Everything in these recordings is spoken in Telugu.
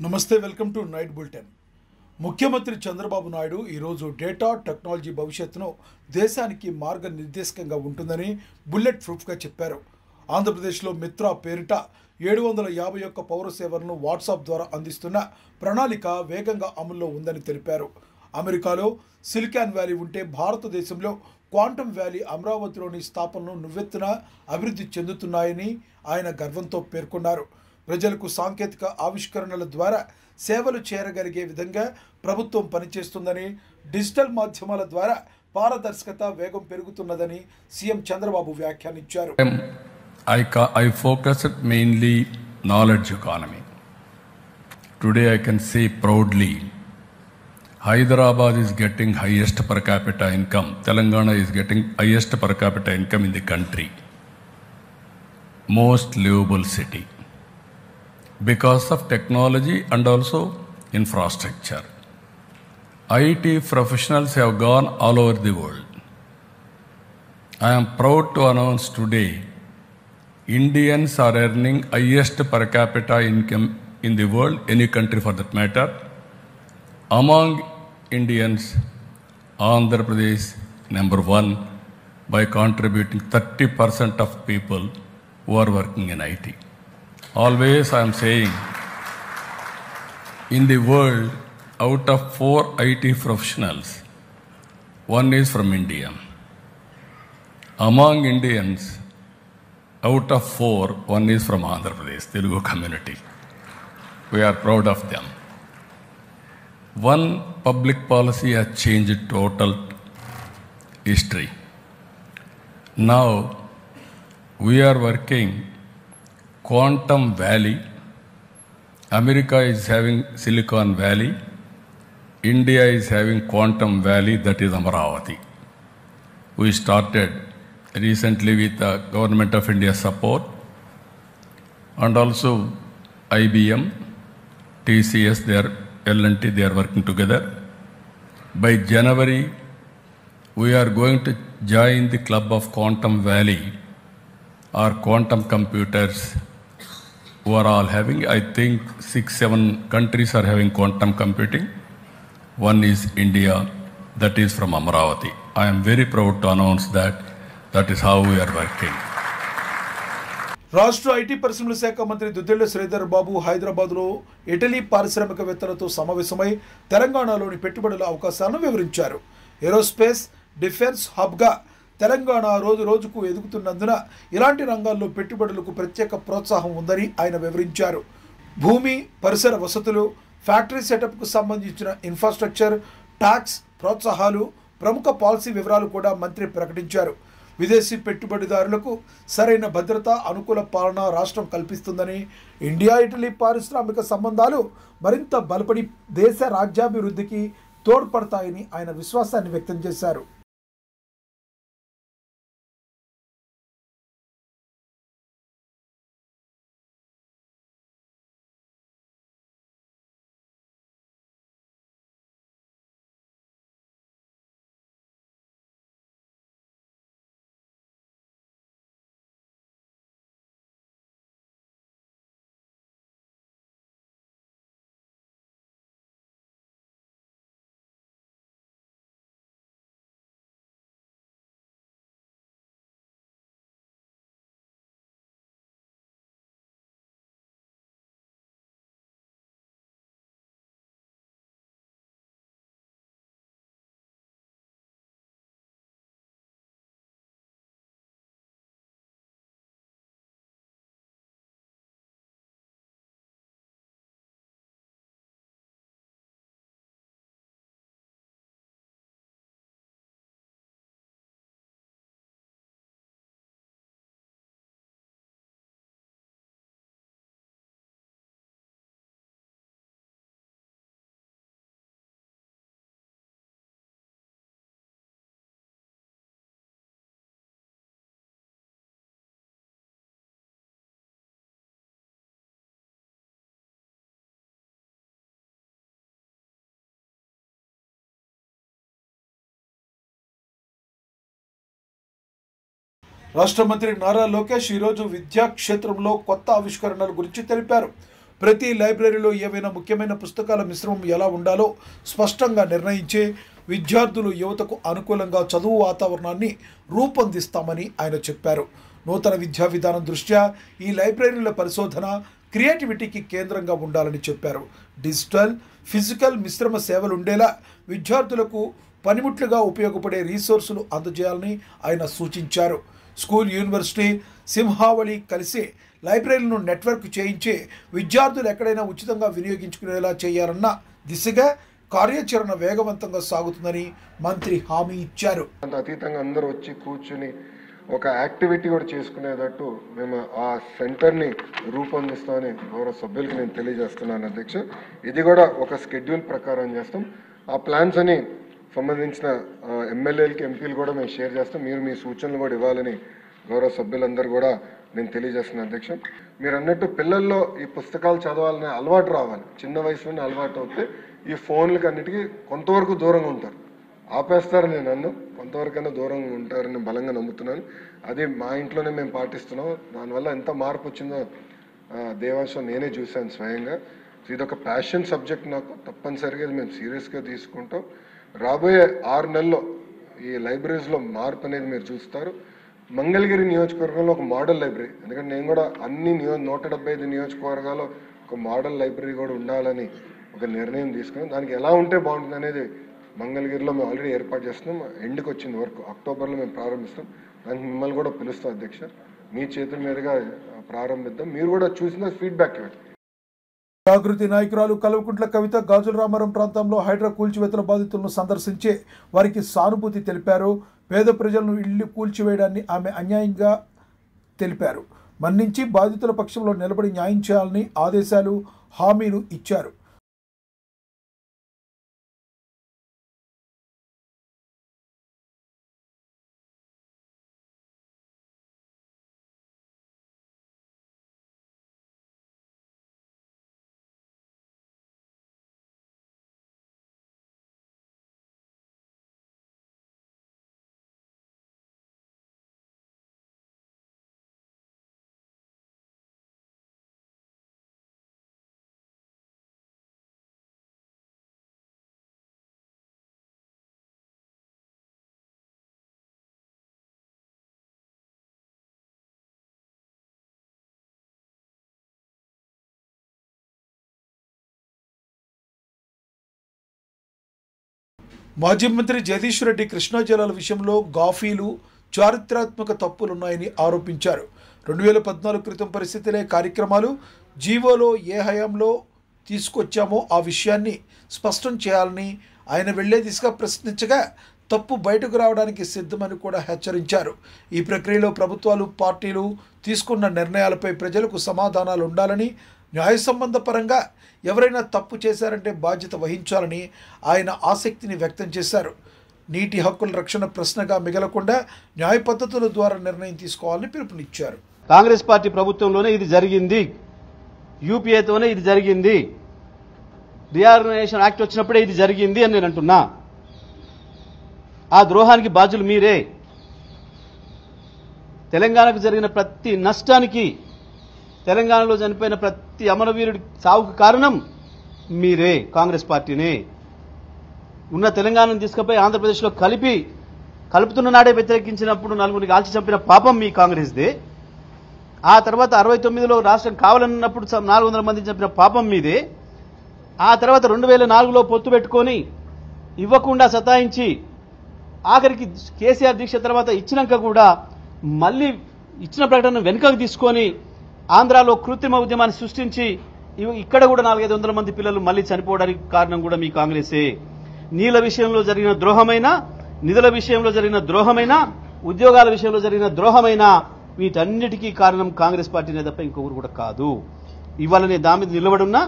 నమస్తే వెల్కమ్ టు నైట్ బులెటిన్. ముఖ్యమంత్రి చంద్రబాబు నాయుడు ఈరోజు డేటా టెక్నాలజీ భవిష్యత్తును దేశానికి మార్గనిర్దేశకంగా ఉంటుందని బుల్లెట్ ప్రూఫ్గా చెప్పారు. ఆంధ్రప్రదేశ్లో మిత్ర పేరిట 751 పౌర సేవలను వాట్సాప్ ద్వారా అందిస్తున్న ప్రణాళిక వేగంగా అమల్లో ఉందని తెలిపారు. అమెరికాలో సిలికాన్ వ్యాలీ ఉంటే భారతదేశంలో క్వాంటమ్ వ్యాలీ అమరావతిలోని స్థాపనలు నువ్వెత్తున అభివృద్ధి చెందుతున్నాయని ఆయన గర్వంతో పేర్కొన్నారు. ప్రజలకు సాంకేతిక ఆవిష్కరణల ద్వారా సేవలు చేరగలిగే విధంగా ప్రభుత్వం పనిచేస్తుందని, డిజిటల్ మాధ్యమాల ద్వారా పారదర్శకత వేగం పెరుగుతున్నదని సీఎం చంద్రబాబు వ్యాఖ్యానించారు. I focused mainly knowledge economy. Today I can say proudly, Hyderabad is getting highest per capita income. Telangana is getting highest per capita income in the country. Most livable city. Because of technology and also infrastructure. IT professionals have gone all over the world. I am proud to announce today, Indians are earning highest per capita income in the world, any country for that matter. Among Indians, Andhra Pradesh number 1 by contributing 30% of people who are working in IT. Always I am saying, in the world, out of 4 IT professionals, 1 is from India. Among Indians, out of 4, 1 is from Andhra Pradesh, Telugu community. We are proud of them. One public policy has changed total history. Now, we are working Quantum Valley. America is having Silicon Valley. India is having Quantum Valley, that is Amaravati. We started recently with the Government of India support and also IBM, TCS, L&T, they are working together. By January, we are going to join the club of Quantum Valley or quantum computers who are all having, I think 6-7 countries are having quantum computing. One is India, that is from Amaravati. I am very proud to announce that is how we are working. రాష్ట్ర ఐటీ పరిశ్రమల శాఖ మంత్రి దుద్దిళ్ల శ్రీధర్ బాబు హైదరాబాద్లో ఇటలీ పారిశ్రామికవేత్తలతో సమావేశమై తెలంగాణలోని పెట్టుబడుల అవకాశాలను వివరించారు. ఏరోస్పేస్, డిఫెన్స్ హబ్గా తెలంగాణ రోజు రోజుకు ఎదుగుతున్నందున ఇలాంటి రంగాల్లో పెట్టుబడులకు ప్రత్యేక ప్రోత్సాహం ఉందని ఆయన వివరించారు. భూమి, పరిసర వసతులు, ఫ్యాక్టరీ సెటప్కు సంబంధించిన ఇన్ఫ్రాస్ట్రక్చర్, ట్యాక్స్ ప్రోత్సాహాలు, ప్రముఖ పాలసీ వివరాలు కూడా మంత్రి ప్రకటించారు. విదేశీ పెట్టుబడిదారులకు సరైన భద్రత, అనుకూల పాలన రాష్ట్రం కల్పిస్తుందని, ఇండియా ఇటలీ పారిశ్రామిక సంబంధాలు మరింత బలపడి దేశ రాజ్యాభివృద్ధికి తోడ్పడతాయని ఆయన విశ్వాసాన్ని వ్యక్తం చేశారు. రాష్ట్ర మంత్రి నారా లోకేష్ ఈరోజు విద్యా క్షేత్రంలో కొత్త ఆవిష్కరణల గురించి తెలిపారు. ప్రతి లైబ్రరీలో ఏవైనా ముఖ్యమైన పుస్తకాల మిశ్రమం ఎలా ఉండాలో స్పష్టంగా నిర్ణయించే విద్యార్థులు యువతకు అనుకూలంగా చదువు వాతావరణాన్ని రూపొందిస్తామని ఆయన చెప్పారు. నూతన విద్యా విధానం దృష్ట్యా ఈ లైబ్రరీల పరిశోధన క్రియేటివిటీకి కేంద్రంగా ఉండాలని చెప్పారు. డిజిటల్, ఫిజికల్ మిశ్రమ సేవలు ఉండేలా విద్యార్థులకు పనిముట్లుగా ఉపయోగపడే రీసోర్సులు అందజేయాలని ఆయన సూచించారు. స్కూల్, యూనివర్సిటీ, సింహావళి కలిసి లైబ్రరీలను నెట్వర్క్ చేయించి విద్యార్థులు ఎక్కడైనా ఉచితంగా వినియోగించుకునేలా చేయాలన్న దిశగా కార్యాచరణ వేగవంతంగా సాగుతుందని మంత్రి హామీ ఇచ్చారు. అతీతంగా అందరూ వచ్చి కూర్చుని ఒక యాక్టివిటీ కూడా చేసుకునేటట్టు మేము ఆ సెంటర్ని రూపొందిస్తామని గౌరవ సభ్యులకి నేను తెలియజేస్తున్నాను అధ్యక్ష. ఇది కూడా ఒక స్కెడ్యూల్ ప్రకారం చేస్తాం. ఆ ప్లాన్స్ అని సంబంధించిన ఎమ్మెల్యేలకి, ఎంపీలు కూడా మేము షేర్ చేస్తాం. మీరు మీ సూచనలు కూడా ఇవ్వాలని గౌరవ సభ్యులందరూ కూడా నేను తెలియజేస్తున్నాను అధ్యక్ష. మీరు అన్నట్టు పిల్లల్లో ఈ పుస్తకాలు చదవాలనే అలవాటు రావాలి. చిన్న వయసులోనే అలవాటు అవుతే ఈ ఫోన్లకి అన్నిటికీ కొంతవరకు దూరంగా ఉంటారు. ఆపేస్తారు నేను అన్ను, కొంతవరకైనా దూరంగా ఉంటారని బలంగా నమ్ముతున్నాను. అది మా ఇంట్లోనే మేము పాటిస్తున్నాం. దానివల్ల ఎంత మార్పు వచ్చిందో దేవాంశం నేనే చూశాను స్వయంగా. ఇది ఒక ప్యాషన్ సబ్జెక్ట్ నాకు. తప్పనిసరిగా మేము సీరియస్గా తీసుకుంటాం. రాబోయే 6 నెలల్లో ఈ లైబ్రరీస్లో మార్పు అనేది మీరు చూస్తారు. మంగళగిరి నియోజకవర్గంలో ఒక మోడల్ లైబ్రరీ, ఎందుకంటే నేను కూడా అన్ని 175 నియోజకవర్గాల్లో ఒక మోడల్ లైబ్రరీ కూడా ఉండాలని ఒక నిర్ణయం తీసుకున్నాం. దానికి ఎలా ఉంటే బాగుంటుంది అనేది మంగళగిరిలో మేము ఆల్రెడీ ఏర్పాటు చేస్తున్నాం. ఎండ్కి వచ్చింది వరకు అక్టోబర్లో మేము ప్రారంభిస్తాం. దానికి మిమ్మల్ని కూడా పిలుస్తాం అధ్యక్ష. మీ చేతుల మీదుగా ప్రారంభిద్దాం. మీరు కూడా చూసిన ఫీడ్బ్యాక్ ఇవ్వండి. జాగృతి నాయకురాలు కల్వకుంట్ల కవిత గాజుల రామారం ప్రాంతంలో హైడ్రా కూల్చివేతల బాధితులను సందర్శించి వారికి సానుభూతి తెలిపారు. పేద ప్రజలను ఇళ్లు కూల్చివేయడాన్ని ఆమె అన్యాయంగా తెలిపారు. మన్నించి బాధితుల పక్షంలో నిలబడి న్యాయం చేయాలని ఆదేశాలు, హామీలు ఇచ్చారు. మాజీ మంత్రి జగదీష్ రెడ్డి కృష్ణా జలాల విషయంలో గాఫీలు, చారిత్రాత్మక తప్పులున్నాయని ఆరోపించారు. 2014 క్రితం పరిస్థితులే కార్యక్రమాలు జీవోలో ఏ హయాంలో తీసుకొచ్చామో ఆ విషయాన్ని స్పష్టం చేయాలని ఆయన వెళ్లే దిశగా ప్రశ్నించగా తప్పు బయటకు రావడానికి సిద్ధమని కూడా హెచ్చరించారు. ఈ ప్రక్రియలో ప్రభుత్వాలు, పార్టీలు తీసుకున్న నిర్ణయాలపై ప్రజలకు సమాధానాలు ఉండాలని, న్యాయ సంబంధ పరంగా ఎవరైనా తప్పు చేశారంటే బాధ్యత వహించాలని ఆయన ఆసక్తిని వ్యక్తం చేశారు. నీటి హక్కుల రక్షణ ప్రశ్నగా మిగలకుండా న్యాయ పద్ధతుల ద్వారా నిర్ణయం తీసుకోవాలని పిలుపునిచ్చారు. కాంగ్రెస్ పార్టీ ప్రభుత్వంలోనే ఇది జరిగింది, యూపీఏతోనే ఇది జరిగింది, రీఆర్గనైజేషన్ యాక్ట్ వచ్చినప్పుడే ఇది జరిగింది అని నేను అంటున్నా. ఆ ద్రోహానికి బాధ్యులు మీరే. తెలంగాణకు జరిగిన ప్రతి నష్టానికి, తెలంగాణలో చనిపోయిన ప్రతి అమరవీరుడి సావుకు కారణం మీరే, కాంగ్రెస్ పార్టీనే. ఉన్న తెలంగాణను తీసుకుపోయి ఆంధ్రప్రదేశ్లో కలుపుతున్న నాడే వ్యతిరేకించినప్పుడు నలుగురిని కాల్చి చంపిన పాపం మీ కాంగ్రెస్దే. ఆ తర్వాత 69లో రాష్ట్రం కావాలన్నప్పుడు 400 మంది చంపిన పాపం మీదే. ఆ తర్వాత 2004లో పొత్తు పెట్టుకొని ఇవ్వకుండా సతాయించి ఆఖరికి కేసీఆర్ దీక్ష తర్వాత ఇచ్చినాక కూడా మళ్ళీ ఇచ్చిన ప్రకటన వెనుకకు తీసుకొని ఆంధ్రాలో కృత్రిమ ఉద్యమాన్ని సృష్టించి ఇక్కడ కూడా 400-500 మంది పిల్లలు మళ్ళీ చనిపోవడానికి కారణం కూడా మీ కాంగ్రెసే. నీళ్ల విషయంలో జరిగిన ద్రోహమైనా, నిధుల విషయంలో జరిగిన ద్రోహమైనా, ఉద్యోగాల విషయంలో జరిగిన ద్రోహమైనా వీటన్నిటికీ కారణం కాంగ్రెస్ పార్టీనే తప్ప ఇంకొకరు కూడా కాదు. ఇవాళ నేను దాని మీద నిలబడున్నా.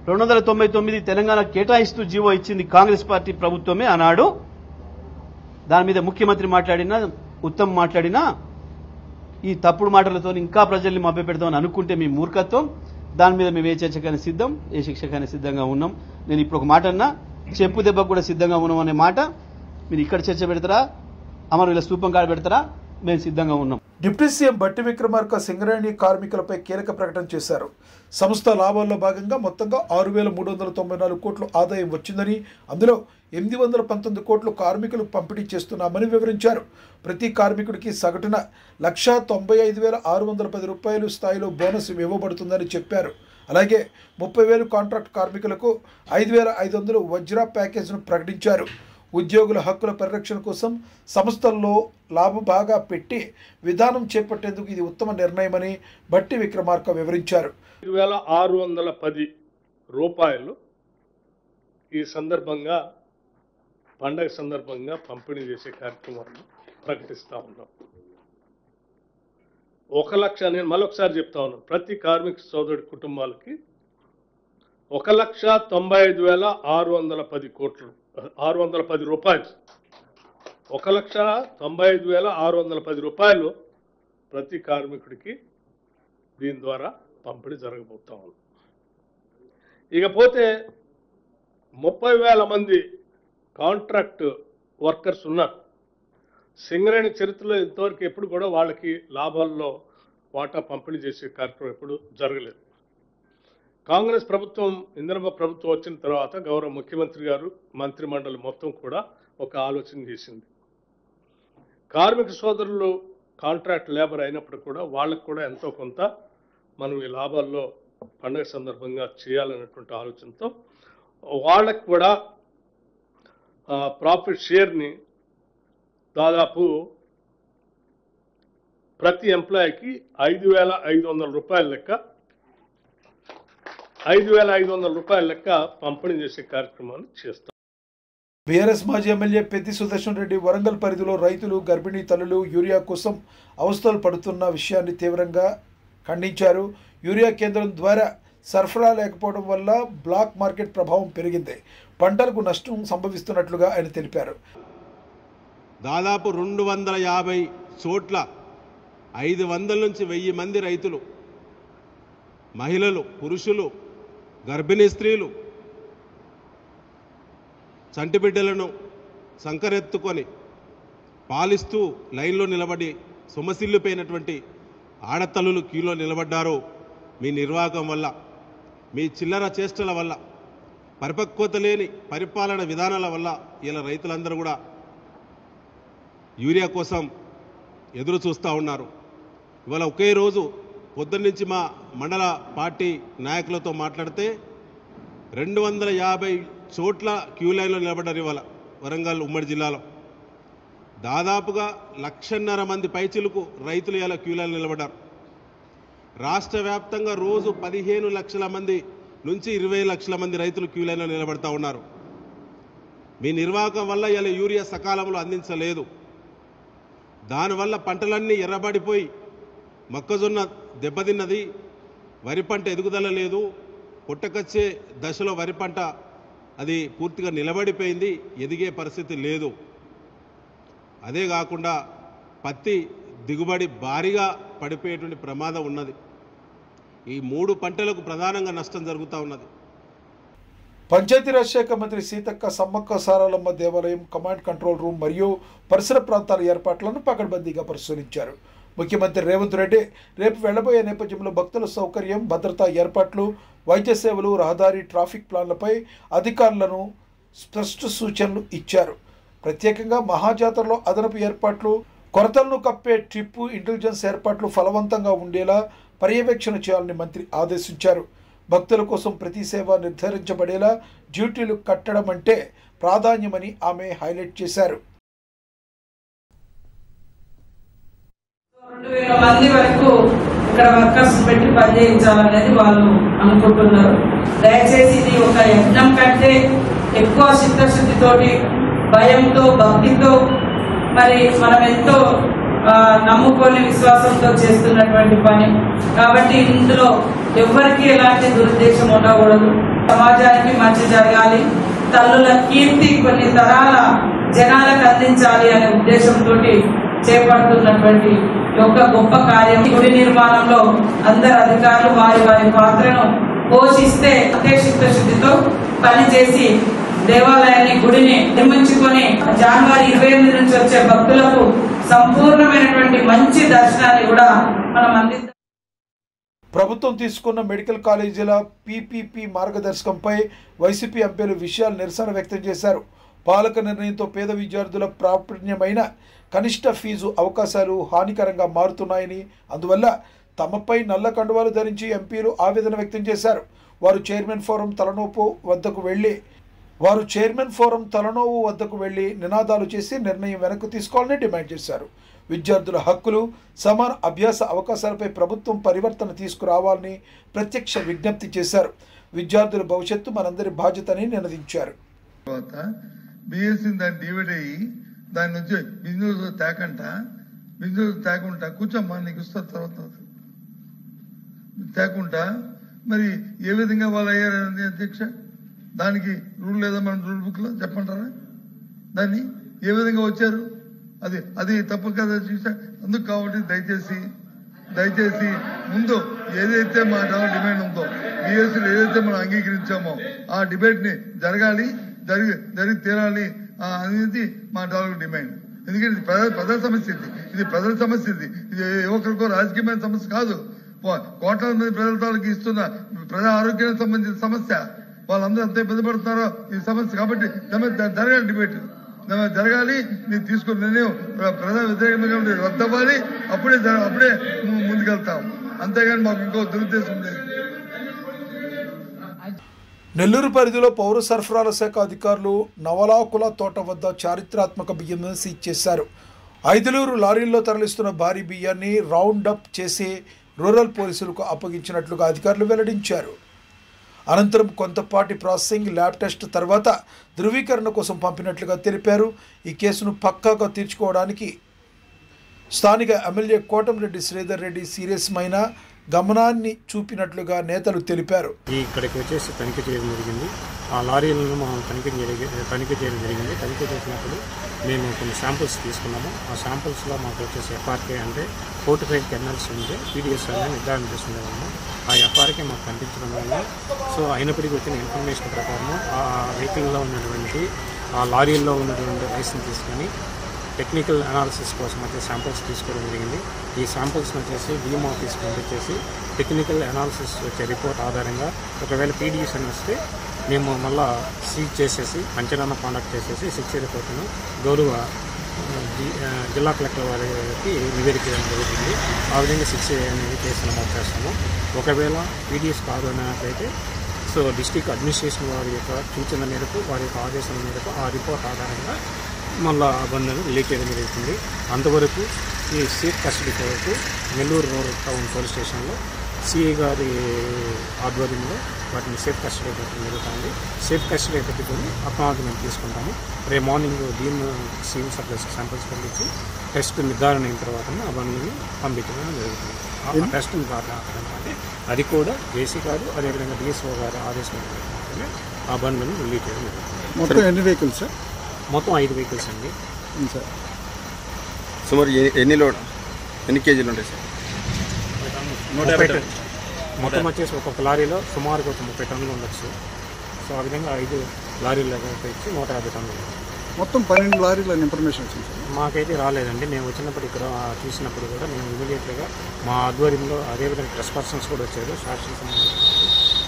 299 తెలంగాణ కేటాయిస్తూ జీవో ఇచ్చింది కాంగ్రెస్ పార్టీ ప్రభుత్వమే అన్నాడు. దాని మీద ముఖ్యమంత్రి మాట్లాడినా, ఉత్తమ్ మాట్లాడినా ఈ తప్పుడు మాటలతో ఇంకా ప్రజల్ని మభ్యపెడతామని అనుకుంటే మీ మూర్ఖత్వం. దాని మీద మేము ఏ చర్చకైనా సిద్ధం, ఏ శిక్షకైనా సిద్ధంగా ఉన్నాం. నేను ఇప్పుడు ఒక మాట అన్నా, చెప్పు దెబ్బకు కూడా సిద్ధంగా ఉన్నాం అనే మాట మీరు ఇక్కడ చర్చ పెడతారా, అమరుల స్తూపం కాడ పెడతారా, మేము సిద్ధంగా ఉన్నాం. డిప్యూటీ సీఎం బట్టి విక్రమార్క సింగరేణి కార్మికులపై కీలక ప్రకటన చేశారు. సంస్థ లాభాల్లో భాగంగా మొత్తంగా 6,394 కోట్ల ఆదాయం వచ్చిందని, అందులో 819 కోట్లు కార్మికులకు పంపిణీ చేస్తున్నామని వివరించారు. ప్రతి కార్మికుడికి సగటున 1,95,610 రూపాయలు స్థాయిలో బోనస్ ఇవ్వబడుతుందని చెప్పారు. అలాగే 30,000 కాంట్రాక్ట్ కార్మికులకు 5,500 వజ్రా ప్యాకేజ్ను ప్రకటించారు. ఉద్యోగుల హక్కుల పరిరక్షణ కోసం సంస్థల్లో లాభం బాగా పెట్టి విధానం చేపట్టేందుకు ఇది ఉత్తమ నిర్ణయమని బట్టి విక్రమార్క వివరించారు. 2,610 రూపాయలు ఈ సందర్భంగా పండగ సందర్భంగా పంపిణీ చేసే కార్యక్రమాన్ని ప్రకటిస్తూ ఉన్నాం. 1 లక్ష, నేను మరొకసారి చెప్తా ఉన్నాను, ప్రతి కార్మిక సోదరుడి కుటుంబాలకి 1,95,610 కోట్లు, 610 రూపాయలు, 1,95,610 రూపాయలు ప్రతి కార్మికుడికి దీని ద్వారా పంపిణీ జరగబోతా ఉంది. ఇకపోతే 30,000 మంది కాంట్రాక్ట్ వర్కర్స్ ఉన్నారు. సింగరేణి చరిత్రలో ఇంతవరకు ఎప్పుడు కూడా వాళ్ళకి లాభాల్లో వాటా పంపిణీ చేసే కార్యక్రమం ఎప్పుడు జరగలేదు. కాంగ్రెస్ ప్రభుత్వం, ఇందిరమ్మ ప్రభుత్వం వచ్చిన తర్వాత గౌరవ ముఖ్యమంత్రి గారు, మంత్రిమండలి మొత్తం కూడా ఒక ఆలోచన చేసింది. కార్మిక సోదరులు కాంట్రాక్ట్ లేబర్ అయినప్పుడు కూడా వాళ్ళకు కూడా ఎంతో కొంత మనం ఈ లాభాల్లో పండుగ సందర్భంగా చేయాలనేటువంటి ఆలోచనతో వాళ్ళకు కూడా ప్రాఫిట్ షేర్ని దాదాపు ప్రతి ఎంప్లాయీకి 5,500 రూపాయల లెక్క 5,500 రూపాయల లెక్క పంపిణీ చేసే కార్యక్రమాన్ని చేస్తాం. బీఆర్ఎస్ మాజీ ఎమ్మెల్యే పెద్ది సుదర్శన్ రెడ్డి వరంగల్ పరిధిలో రైతులు, గర్భిణీ తల్లులు యూరియా కోసం అవస్థలు పడుతున్న విషయాన్ని తీవ్రంగా ఖండించారు. యూరియా కేంద్రం ద్వారా సరఫరా లేకపోవడం వల్ల బ్లాక్ మార్కెట్ ప్రభావం పెరిగింది, పంటలకు నష్టం సంభవిస్తున్నట్లుగా ఆయన తెలిపారు. దాదాపు 250 చోట్ల 500 నుంచి 1000 మంది రైతులు, మహిళలు, పురుషులు, గర్భిణీ స్త్రీలు చంటి బిడ్డలను సంకరెత్తుకొని పాలిస్తూ లైన్లో నిలబడి సొమసిల్లిపోయినటువంటి ఆడతల్లులు క్యూలో నిలబడ్డారు. మీ నిర్వాహకం వల్ల, మీ చిల్లర చేష్టల వల్ల, పరిపక్వత లేని పరిపాలన విధానాల వల్ల ఇలా రైతులందరూ కూడా యూరియా కోసం ఎదురు చూస్తూ ఉన్నారు. ఇవాళ ఒకే రోజు పొద్దున్నుంచి మా మండల పార్టీ నాయకులతో మాట్లాడితే 250 చోట్ల క్యూ లైన్లో నిలబడ్డారు. ఇవాళ వరంగల్ ఉమ్మడి జిల్లాలో దాదాపుగా 1,50,000 మంది పైచిలకు రైతులు ఇలా క్యూ లైన్లో నిలబడ్డారు. రాష్ట్ర వ్యాప్తంగా రోజు 15 లక్షల మంది నుంచి 20 లక్షల మంది రైతులు క్యూ లైన్లో నిలబడతా ఉన్నారు. మీ నిర్వాహకం వల్ల ఇలా యూరియా సకాలంలో అందించలేదు. దానివల్ల పంటలన్నీ ఎర్రబడిపోయి మొక్కజొన్న దెబ్బతిన్నది, వరి పంట ఎదుగుదల లేదు, పుట్టకొచ్చే దశలో వరి పంట అది పూర్తిగా నిలబడిపోయింది, ఎదిగే పరిస్థితి లేదు. అదే కాకుండా పత్తి దిగుబడి భారీగా పడిపోయేటువంటి ప్రమాదం ఉన్నది. ఈ 3 పంటలకు ప్రధానంగా నష్టం జరుగుతూ ఉన్నది. పంచాయతీరాజ్ శాఖ మంత్రి సీతక్క సమ్మక్క సారాలమ్మ దేవాలయం కమాండ్ కంట్రోల్ రూమ్ మరియు పరిసర ప్రాంతాల ఏర్పాట్లను పకడ్బందీగా పరిశీలించారు. ముఖ్యమంత్రి రేవంత్ రెడ్డి రేపు వెళ్లబోయే నేపథ్యంలో భక్తుల సౌకర్యం, భద్రతా ఏర్పాట్లు, వైద్య సేవలు, రహదారి, ట్రాఫిక్ ప్లాన్లపై అధికారులను స్పష్ట సూచనలు ఇచ్చారు. ప్రత్యేకంగా మహాజాతరలో అదనపు ఏర్పాట్లు, కొరతలను కప్పే ట్రిప్పు, ఇంటెలిజెన్స్ ఏర్పాట్లు ఫలవంతంగా ఉండేలా పర్యవేక్షణ చేయాలని మంత్రి ఆదేశించారు. భక్తుల కోసం ప్రతి సేవ నిర్ధారించబడేలా డ్యూటీలు కట్టడం అంటే ప్రాధాన్యమని ఆమె హైలైట్ చేశారు. 2,000 మంది వరకు ఇక్కడ వర్కర్స్ పెట్టి పనిచేయించాలనేది వాళ్ళు అనుకుంటున్నారు. దయచేసి ఇది ఒక యజ్ఞం కంటే ఎక్కువ చిత్తశుద్ధితోటి, భయంతో, భక్తితో, మరి మనం ఎంతో నమ్ముకొని విశ్వాసంతో చేస్తున్నటువంటి పని కాబట్టి ఇందులో ఎవరికి ఎలాంటి దురుద్దేశం ఉండకూడదు. సమాజానికి మంచి జరగాలి, తల్లుల కీర్తి కొన్ని తరాల జనాలకు అందించాలి అనే ఉద్దేశంతో చేపడుతున్నటువంటి ఒక గొప్ప కార్యం. గుడి నిర్మాణంలో అందరు అధికారులు వారి వారి పాత్రను పోషిస్తే అంతే చిత్తశుద్ధితో పనిచేసి దేవాలయాన్ని, గుడిని నిర్మించుకొని జనవరి 28 నుంచి వచ్చే భక్తులకు సంపూర్ణమైనటువంటి మంచి దర్శనాన్ని కూడా మనం అందిద్దాం. ప్రభుత్వం తీసుకున్న మెడికల్ కాలేజీల పీపీపీ మార్గదర్శకంపై వైసీపీ ఎంపీలు విషయాలు నిరసన వ్యక్తం చేశారు. పాలక నిర్ణయంతో పేద విద్యార్థుల ప్రాప్యమైన కనిష్ట ఫీజు అవకాశాలు హానికరంగా మారుతున్నాయని, అందువల్ల తమపై నల్ల కండువాలు ధరించి ఎంపీలు ఆవేదన వ్యక్తం చేశారు. వారు చైర్మన్ ఫోరం తలనోవు వద్దకు వెళ్లి నినాదాలు చేసి నిర్ణయం వెనక్కు తీసుకోవాలని డిమాండ్ చేశారు. విద్యార్థుల హక్కులు, సమాన అభ్యాస అవకాశాలపై ప్రభుత్వం పరివర్తన తీసుకురావాలని ప్రత్యక్ష విజ్ఞప్తి చేశారు. విద్యార్థుల భవిష్యత్తు మనందరి బాధ్యతని నినదించారు. దాని నుంచి బిజినెస్ తేకుండా కూర్చోమ్మా, నీకు ఇస్తా తర్వాత తేకుండా మరి ఏ విధంగా వాళ్ళు అయ్యారని అధ్యక్ష, దానికి రూల్ లేదా మన రూల్ బుక్ లో చెప్పంటారా? దాన్ని ఏ విధంగా వచ్చారు? అది తప్పు కదా అధ్యక్ష. అందుకు కాబట్టి దయచేసి ముందు ఏదైతే మా డిమాండ్ ఉందో, బిఎస్సీలో ఏదైతే మనం అంగీకరించామో ఆ డిబేట్ ని జరిగి తీరాలి అనేది మా డిమాండ్. ఎందుకంటే ఇది ప్రజల సమస్య, ఇది ప్రజల సమస్య, ఇది ఒకరికో రాజకీయమైన సమస్య కాదు. కోట్లాది మంది ప్రజల తాలూకు ఇస్తున్న ప్రజా ఆరోగ్యానికి సంబంధించిన సమస్య. వాళ్ళందరూ ఎంత ఇబ్బంది పడుతున్నారో ఈ సమస్య. కాబట్టి జరగాలి, డిబేట్ జరగాలి. మీరు తీసుకున్న నిర్ణయం ప్రజా వ్యతిరేకంగా రద్దవ్వాలి. అప్పుడే ముందుకెళ్తాం. అంతేగాని మాకు ఇంకో దురుద్దేశం లేదు. నెల్లూరు పరిధిలో పౌర సరఫరాల శాఖ అధికారులు నవలాకుల తోట వద్ద చారిత్రాత్మక బియ్యం సీజ్ చేశారు. 5 లారీల్లో తరలిస్తున్న భారీ బియ్యాన్ని రౌండప్ చేసి రూరల్ పోలీసులకు అప్పగించినట్లుగా అధికారులు వెల్లడించారు. అనంతరం కొంతపాటి ప్రాసెసింగ్, ల్యాబ్ టెస్ట్ తర్వాత ధృవీకరణ కోసం పంపినట్లుగా తెలిపారు. ఈ కేసును పక్కాగా తీర్చుకోవడానికి స్థానిక ఎమ్మెల్యే కోటంరెడ్డి శ్రీధర్ రెడ్డి సీరియస్మైన గమనాన్ని చూపినట్లుగా నేతలు తెలిపారు. ఇక్కడికి వచ్చేసి తనిఖీ చేయడం జరిగింది. ఆ లారీలను మనం తనిఖీ చేయడం జరిగింది. తనిఖీ చేసినప్పుడు మేము కొన్ని శాంపుల్స్ తీసుకున్నాము. ఆ శాంపుల్స్లో మాకు వచ్చేసి ఎఫ్ఆర్కే అంటే 45 కెర్నల్స్ ఉంటే పీడిఎస్ అనేది నిర్ధారణ చేసుకునేవాము. ఆ ఎఫ్ఆర్కే మాకు కనిపించడం వల్ల అయినప్పటికీ వచ్చిన ఇన్ఫర్మేషన్ ప్రకారం ఆ వెహికల్లో ఉన్నటువంటి ఆ లారీల్లో ఉన్నటువంటి రైస్ని తీసుకొని టెక్నికల్ అనాలిసిస్ కోసం అయితే శాంపుల్స్ తీసుకోవడం జరిగింది. ఈ శాంపుల్స్ని వచ్చేసి డిఎం ఆఫీస్ పంపించేసి టెక్నికల్ అనాలిసిస్ వచ్చే రిపోర్ట్ ఆధారంగా ఒకవేళ పీడిఎస్ అని వస్తే మేము మళ్ళా సీజ్ చేసేసి పంచనామా కాండక్ట్ చేసేసి 6 రిపోర్ట్ను గౌరవ జిల్లా కలెక్టర్ వారికి నివేదించడం జరుగుతుంది. ఆ విధంగా 6 అనేది కేసు నమోదు చేస్తాము. ఒకవేళ పీడిఎస్ కాదు అన్నట్లయితే డిస్ట్రిక్ట్ అడ్మినిస్ట్రేషన్ వారి యొక్క సూచన మేరకు, వారి యొక్క ఆదేశాల మేరకు ఆ రిపోర్ట్ ఆధారంగా మళ్ళీ ఆ బండ్లను రిలీజ్ చేయడం జరుగుతుంది. అంతవరకు ఈ సేఫ్ కస్టడీ కొరకు నెల్లూరు రూరల్ టౌన్ పోలీస్ స్టేషన్లో సిఐ గారి ఆధ్వర్యంలో వాటిని సేఫ్ కస్టడీ పెట్టడం జరుగుతుంది. సేఫ్ కస్టడీ పెట్టుకొని అప్నాలజ్మెంట్ తీసుకుంటాము. రేపు మార్నింగ్ సివిల్ సప్లైస్ శాంపిల్స్ పంపించి టెస్ట్ నిర్ధారణ అయిన తర్వాత ఆ బండ్లను పంపించడం జరుగుతుంది. ఆ టెస్ట్ అంటే అది కూడా జేసీ గారు అదేవిధంగా డిఎస్ఓ గారు ఆదేశం ఆ బండ్లను రిలీజ్ చేయడం జరుగుతుంది. మొత్తం ఎన్ని వెహికల్స్ సార్? మొత్తం 5 వెహికల్స్ అండి సార్. సుమారు ఎన్ని కేజీలు ఉంటాయి సార్? 150 మొత్తం వచ్చేసి ఒక్కొక్క లారీలో సుమారుగా ఒక 30 టన్నులు ఉండొచ్చు. సో ఆ విధంగా 5 లారీలు ఇచ్చి 150 టన్నులు. మొత్తం 12 లారీలు ఇన్ఫర్మేషన్ వచ్చింది సార్? మాకైతే రాలేదండి. మేము వచ్చినప్పుడు ఇక్కడ చూసినప్పుడు కూడా మేము ఇమీడియట్గా మా ఆధ్వర్యంలో అదేవిధంగా ప్రెస్ పర్సన్స్ కూడా వచ్చారు, సాక్షుల సంబంధించి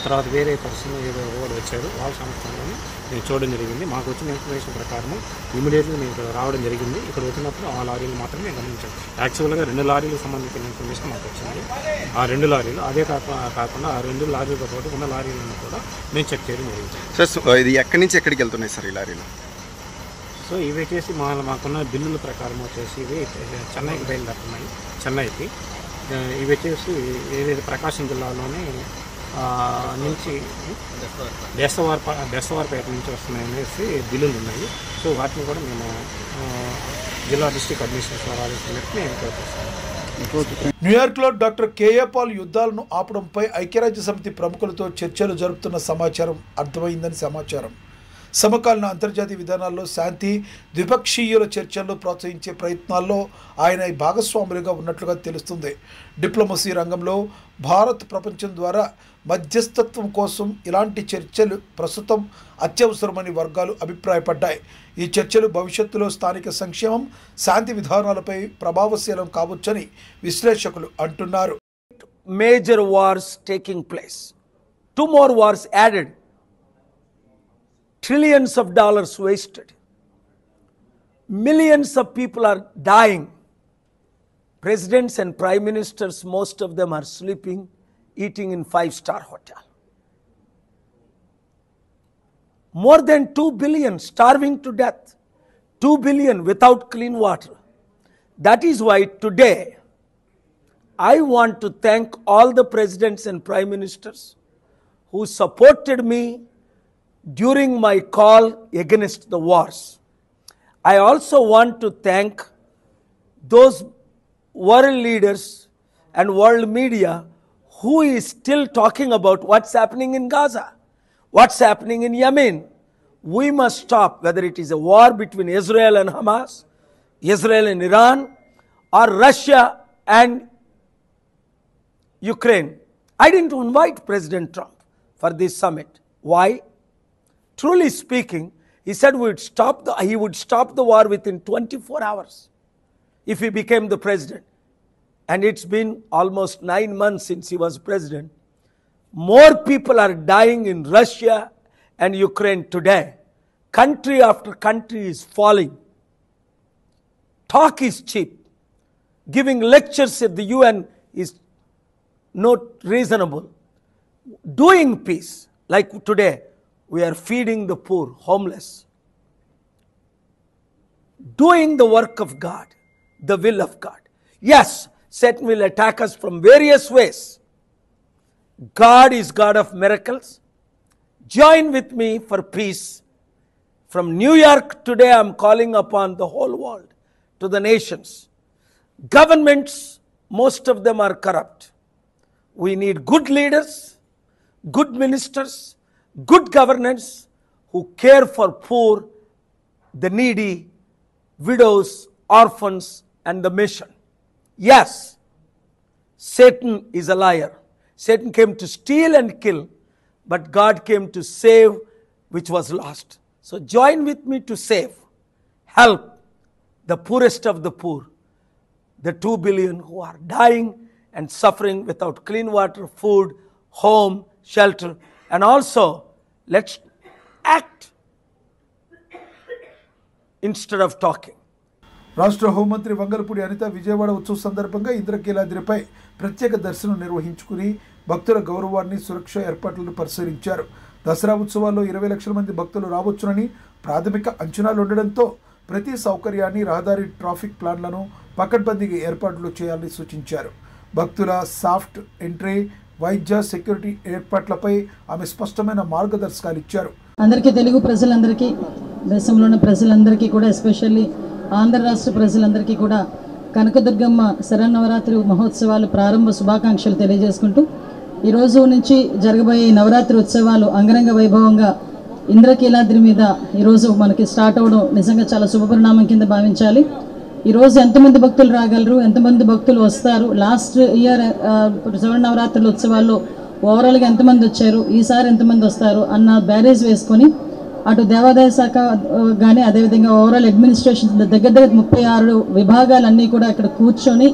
తర్వాత వేరే పర్సన్ ఏదో కూడా వచ్చారు. వాళ్ళ సంస్థలోనే మేము చూడడం జరిగింది. మాకు వచ్చిన ఇన్ఫర్మేషన్ ప్రకారం ఇమీడియట్గా మేము ఇక్కడ రావడం జరిగింది. ఇక్కడ వచ్చినప్పుడు ఆ లారీలు మాత్రమే గమనించాం. యాక్చువల్గా 2 లారీలకు సంబంధించిన ఇన్ఫర్మేషన్ మాకు వచ్చింది. ఆ 2 లారీలు అదే కాకుండా ఆ 2 లారీలతో పాటు ఉన్న లారీలను కూడా మేము చెక్ చేయడం జరిగింది. సార్ ఇది ఎక్కడి నుంచి ఎక్కడికి వెళ్తున్నాయి సార్ ఈ లారీలు? సో ఇవి వచ్చేసి మాకున్న బిల్లుల ప్రకారం వచ్చేసి ఇవి చెన్నైకి బయలుదేరుతున్నాయి. చెన్నైకి ఇవి వచ్చేసి ఏదైతే ప్రకాశం జిల్లాలోని నుంచి బెస్తవారిపేట నుంచి వస్తున్నాయి అనేసి బిల్లులు ఉన్నాయి. సో వాటిని కూడా మేము జిల్లా డిస్ట్రిక్ట్ అడ్మినిస్ట్రేషన్ ఆదేశించినట్టు మేము కోరుతున్నాం. న్యూయార్క్లో డాక్టర్ కేఏ పాల్ యుద్ధాలను ఆపడంపై ఐక్యరాజ్య సమితి ప్రముఖులతో చర్చలు జరుపుతున్న సమాచారం అర్థమైందని సమాచారం. సమకాలీన అంతర్జాతీయ విధానాల్లో శాంతి, ద్విపక్షీయుల చర్చల్లో ప్రోత్సహించే ప్రయత్నాల్లో ఆయన భాగస్వాములుగా ఉన్నట్లుగా తెలుస్తుంది. డిప్లొమసీ రంగంలో భారత్ ప్రపంచం ద్వారా మధ్యస్థత్వం కోసం ఇలాంటి చర్చలు ప్రస్తుతం అత్యవసరమని వర్గాలు అభిప్రాయపడ్డాయి. ఈ చర్చలు భవిష్యత్తులో స్థానిక సంక్షేమం, శాంతి విధానాలపై ప్రభావశీలం కావచ్చని విశ్లేషకులు అంటున్నారు. Major wars taking place. 2 more wars added. Trillions of dollars wasted. Millions of people are dying. Presidents and prime ministers, most of them are sleeping, eating in 5-star hotel. More than 2 billion starving to death. 2 billion without clean water. That is why today I want to thank all the presidents and prime ministers who supported me during my call against the wars. I also want to thank those world leaders and world media who is still talking about what's happening in Gaza, what's happening in Yemen. We must stop, whether it is a war between Israel and Hamas, Israel and Iran, or Russia and Ukraine. I didn't invite President Trump for this summit. Why? Truly speaking, he said he would stop the war within 24 hours if he became the president. And it's been almost 9 months since he was president. More people are dying in Russia and Ukraine today. Country after country is falling. Talk is cheap. Giving lectures at the UN is not reasonable. Doing peace, like today, we are feeding the poor, homeless. Doing the work of God, the will of God. Yes, Satan will attack us from various ways. God is God of miracles. Join with me for peace. From New York today, I am calling upon the whole world, to the nations. Governments, most of them are corrupt. We need good leaders, good ministers, good governance who care for poor, the needy, widows, orphans, and the mission. Yes, Satan is a liar. Satan came to steal and kill, but God came to save which was lost. So join with me to save, help the poorest of the poor, the 2 billion who are dying and suffering without clean water, food, home, shelter. And also, let's act instead of talking. రాష్ట్ర హోంమంత్రి వంగలపూడి అనిత విజయవాడ ఉత్సవ సందర్భంగా ఇంద్రకీలాద్రిపై ప్రత్యేక దర్శనం నిర్వహించుకుని భక్తుల గౌరవాన్ని, సురక్ష ఏర్పాట్లను పరిశీలించారు. దసరా ఉత్సవాల్లో 20 లక్షల మంది భక్తులు రావచ్చునని ప్రాథమిక అంచనాలు ఉండడంతో ప్రతి సౌకర్యాన్ని, రహదారి, ట్రాఫిక్ ప్లాన్లను పకడ్బందీగా ఏర్పాట్లు చేయాలని సూచించారు. భక్తుల సాఫ్ట్ ఎంట్రీ, వైద్య, సెక్యూరిటీ ఏర్పాట్లపై ఆమె స్పష్టమైన మార్గదర్శకాలు ఇచ్చారు. అందరికీ, తెలుగు ప్రజలందరికీ, దేశంలో ఉన్న ప్రజలందరికీ కూడా, ఎస్పెషల్లీ ఆంధ్ర రాష్ట్ర ప్రజలందరికీ కూడా కనకదుర్గమ్మ శరన్నవరాత్రి మహోత్సవాలు ప్రారంభ శుభాకాంక్షలు తెలియజేసుకుంటూ, ఈరోజు నుంచి జరగబోయే నవరాత్రి ఉత్సవాలు అంగరంగ వైభవంగా ఇంద్రకీలాద్రి మీద ఈరోజు మనకి స్టార్ట్ అవ్వడం నిజంగా చాలా శుభపరిణామం కింద భావించాలి. ఈరోజు ఎంతమంది భక్తులు రాగలరు, ఎంతమంది భక్తులు వస్తారు, లాస్ట్ ఇయర్ శరన్నవరాత్రుల ఉత్సవాల్లో ఓవరాల్గా ఎంతమంది వచ్చారు, ఈసారి ఎంతమంది వస్తారు అన్న బ్యారేజ్ వేసుకొని అటు దేవాదాయ శాఖ కానీ అదేవిధంగా ఓవరాల్ అడ్మినిస్ట్రేషన్ దగ్గర 36 విభాగాలన్నీ కూడా ఇక్కడ కూర్చొని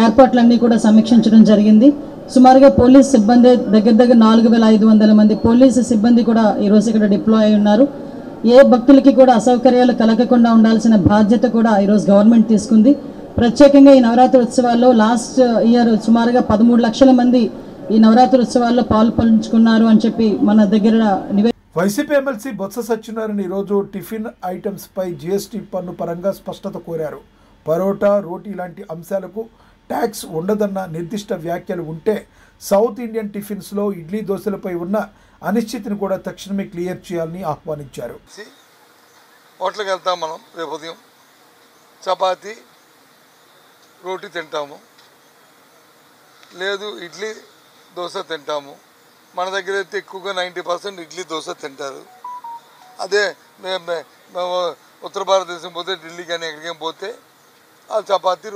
ఏర్పాట్లన్నీ కూడా సమీక్షించడం జరిగింది. సుమారుగా పోలీస్ సిబ్బంది దగ్గర 4500 మంది పోలీసు సిబ్బంది కూడా ఈరోజు ఇక్కడ డిప్లాయ్ అయి ఉన్నారు. ఏ భక్తులకి కూడా అసౌకర్యాలు కలగకుండా ఉండాల్సిన బాధ్యత కూడా ఈరోజు గవర్నమెంట్ తీసుకుంది. ప్రత్యేకంగా ఈ నవరాత్రి ఉత్సవాల్లో లాస్ట్ ఇయర్ సుమారుగా 13 లక్షల మంది ఈ నవరాత్రి ఉత్సవాల్లో పాల్పంచుకున్నారు అని చెప్పి మన దగ్గర వైసీపీ ఎమ్మెల్సీ బొత్స సత్యనారాయణ ఈరోజు టిఫిన్ ఐటమ్స్పై జీఎస్టీ పన్ను పరంగా స్పష్టత కోరారు. పరోటా, రోటీ లాంటి అంశాలకు ట్యాక్స్ ఉండదన్న నిర్దిష్ట వ్యాఖ్యలు ఉంటే సౌత్ ఇండియన్ టిఫిన్స్లో ఇడ్లీ, దోశలపై ఉన్న అనిశ్చితిని కూడా తక్షణమే క్లియర్ చేయాలని ఆహ్వానించారు. హోటల్కి వెళ్తాం, మనం రేపు ఉదయం చపాతీ, రోటీ తింటాము, లేదు ఇడ్లీ, దోశ తింటాము. మన దగ్గర అయితే ఎక్కువగా 90% ఇడ్లీ, దోశ తింటారు. అదే మేము ఉత్తర భారతదేశం పోతే, ఢిల్లీ కానీ ఎక్కడికైనా పోతే ఆ చపాతీ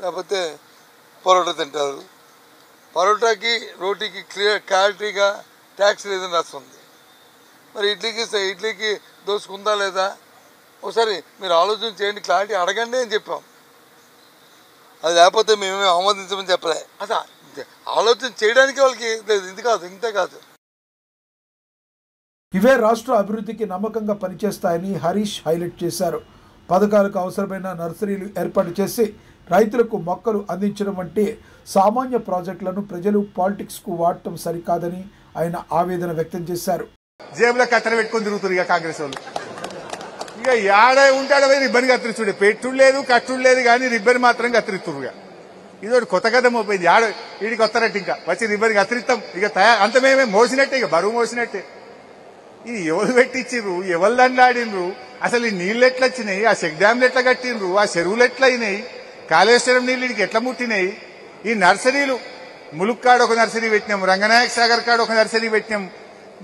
లేకపోతే పరోటా తింటారు. పరోటాకి రోటీకి క్లారిటీగా ట్యాక్స్ లేదని రాస్తుంది. మరి ఇడ్లీకి దోసుకుందా లేదా ఒకసారి మీరు ఆలోచన చేయండి, క్లారిటీ అడగండి అని చెప్పాం. అది లేకపోతే మేమేమి ఆమోదించమని చెప్పలే. అసలు ఆలోచన చేయడానికి వాళ్ళకి ఇది కాదు, ఇంతే కాదు. ఇవే రాష్ట్ర అభివృద్ధికి నమ్మకంగా పనిచేస్తాయని హరీష్ హైలైట్ చేశారు. పథకాలకు అవసరమైన నర్సరీలు ఏర్పాటు చేసి రైతులకు మొక్కలు అందించడం వంటి సామాన్య ప్రాజెక్టులను ప్రజలు పాలిటిక్స్కు వాడటం సరికాదని ఆయన ఆవేదన వ్యక్తం చేశారు. జేబులో కత్తెర పెట్టుకొని తిరుగుతారు ఇక కాంగ్రెస్ వాళ్ళు. ఇక ఏడ ఉంటాడో రిబ్బన్ కత్తిరిస్తుడే, పెట్టుడు లేదు కట్టుడు లేదు కానీ రిబ్బన్ మాత్రం కత్తిరిస్తున్నారు. ఇదొకటి కొత్త కథ మోపోయింది. వీడికి వస్తారట్టు ఇంకా వచ్చి రిబ్బన్ కత్తిరిస్తాం ఇక అంత మేమే మోసినట్టే, ఇక బరువు మోసినట్టే. ఇది ఎవరు పెట్టించిండ్రు, ఎవరు దండాడినరు, అసలు ఈ నీళ్ళు ఎట్లా వచ్చినాయి, ఆ చెక్ డ్యామ్లు ఎట్లా కట్టిండ్రు, ఆ చెరువులు ఎట్లా అయినాయి, కాళేశ్వరం నీళ్ళు ఇడికి ఎట్లా ముట్టినాయి, ఈ నర్సరీలు ములుక్ కాడ ఒక నర్సరీ పెట్టినాం, రంగనాయక సాగర్ కాడ ఒక నర్సరీ పెట్టినాం,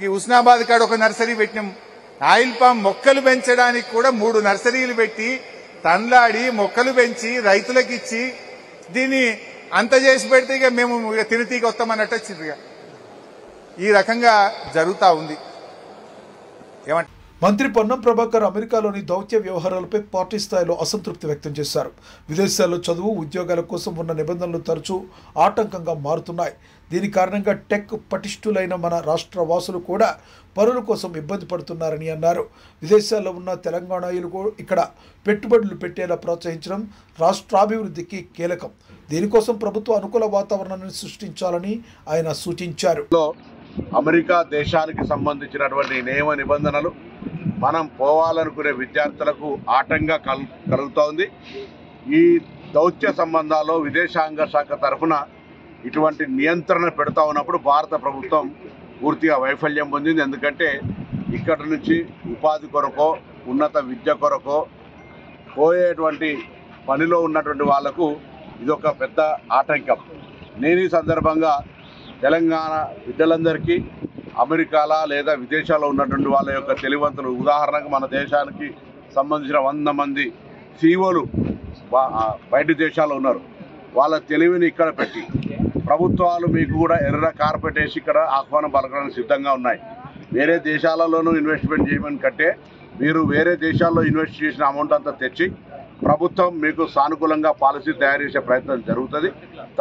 ఈ హుస్నాబాద్ కాడ ఒక నర్సరీ పెట్టినాం. ఆయిల్ పామ్ మొక్కలు పెంచడానికి కూడా 3 నర్సరీలు పెట్టి తండ్లాడి మొక్కలు పెంచి రైతులకు ఇచ్చి దీన్ని అంత చేసి పెడితే ఇక మేము తిరిగి వస్తామన్నట్టు వచ్చింది. ఈ రకంగా జరుగుతూ ఉంది. మంత్రి పొన్నం ప్రభాకర్ అమెరికాలోని దౌత్య వ్యవహారాలపై పార్టీ స్థాయిలో అసంతృప్తి వ్యక్తం చేశారు. విదేశాల్లో చదువు ఉద్యోగాల కోసం ఉన్న నిబంధనలు తరచూ ఆటంకంగా మారుతున్నాయి. దీని కారణంగా టెక్ పటిష్ఠులైన మన రాష్ట్ర వాసులు కూడా పనుల కోసం ఇబ్బంది పడుతున్నారని అన్నారు. విదేశాల్లో ఉన్న తెలంగాణీయులు ఇక్కడ పెట్టుబడులు పెట్టేలా ప్రోత్సహించడం రాష్ట్రాభివృద్ధికి కీలకం. దీనికోసం ప్రభుత్వ అనుకూల వాతావరణాన్ని సృష్టించాలని ఆయన సూచించారు. అమెరికా దేశానికి సంబంధించినటువంటి నియమ నిబంధనలు మనం పోవాలనుకునే విద్యార్థులకు ఆటంగా కలుగుతోంది. ఈ దౌత్య సంబంధాల్లో విదేశాంగ శాఖ తరఫున ఇటువంటి నియంత్రణ పెడతా ఉన్నప్పుడు భారత ప్రభుత్వం పూర్తిగా వైఫల్యం పొందింది. ఎందుకంటే ఇక్కడ నుంచి ఉపాధి కొరకో ఉన్నత విద్య కొరకో పోయేటువంటి పనిలో ఉన్నటువంటి వాళ్లకు ఇదొక పెద్ద ఆటంకం. నేను ఈ సందర్భంగా తెలంగాణ బిడ్డలందరికీ అమెరికాలో లేదా విదేశాల్లో ఉన్నటువంటి వాళ్ళ యొక్క తెలివంతులు, ఉదాహరణకు మన దేశానికి సంబంధించిన 100 మంది సీఓలు బయట దేశాల్లో ఉన్నారు. వాళ్ళ తెలివిని ఇక్కడ పెట్టి ప్రభుత్వాలు మీకు కూడా ఎర్ర కార్పెట్ వేసి ఇక్కడ ఆహ్వానం పలకడానికి సిద్ధంగా ఉన్నాయి. వేరే దేశాలలోనూ ఇన్వెస్ట్మెంట్ చేయమని కంటే మీరు వేరే దేశాల్లో ఇన్వెస్ట్ చేసిన అమౌంట్ అంతా తెచ్చి ప్రభుత్వం మీకు సానుకూలంగా పాలసీ తయారు చేసే ప్రయత్నం జరుగుతుంది.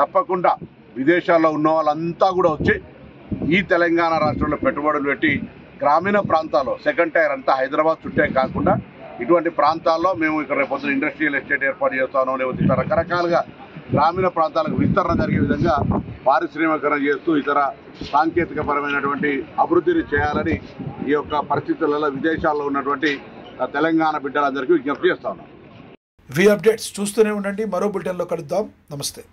తప్పకుండా విదేశాల్లో ఉన్న వాళ్ళంతా కూడా వచ్చి ఈ తెలంగాణ రాష్ట్రంలో పెట్టుబడులు పెట్టి గ్రామీణ ప్రాంతాల్లో సెకండ్ టైర్ అంతా హైదరాబాద్ చుట్టే కాకుండా ఇటువంటి ప్రాంతాల్లో మేము ఇక్కడ రేపొద్దున ఇండస్ట్రియల్ ఎస్టేట్ ఏర్పాటు చేస్తాను, లేకపోతే ఇతర రకరకాలుగా గ్రామీణ ప్రాంతాలకు విస్తరణ జరిగే విధంగా పారిశ్రామికరణ చేస్తూ ఇతర సాంకేతికపరమైనటువంటి అభివృద్ధిని చేయాలని ఈ యొక్క పరిస్థితులలో విదేశాల్లో ఉన్నటువంటి తెలంగాణ బిడ్డలందరికీ విజ్ఞప్తి చేస్తా ఉన్నాం. అప్డేట్స్ చూస్తూనే ఉండండి. మరో బులెటిన్లో కలుద్దాం. నమస్తే.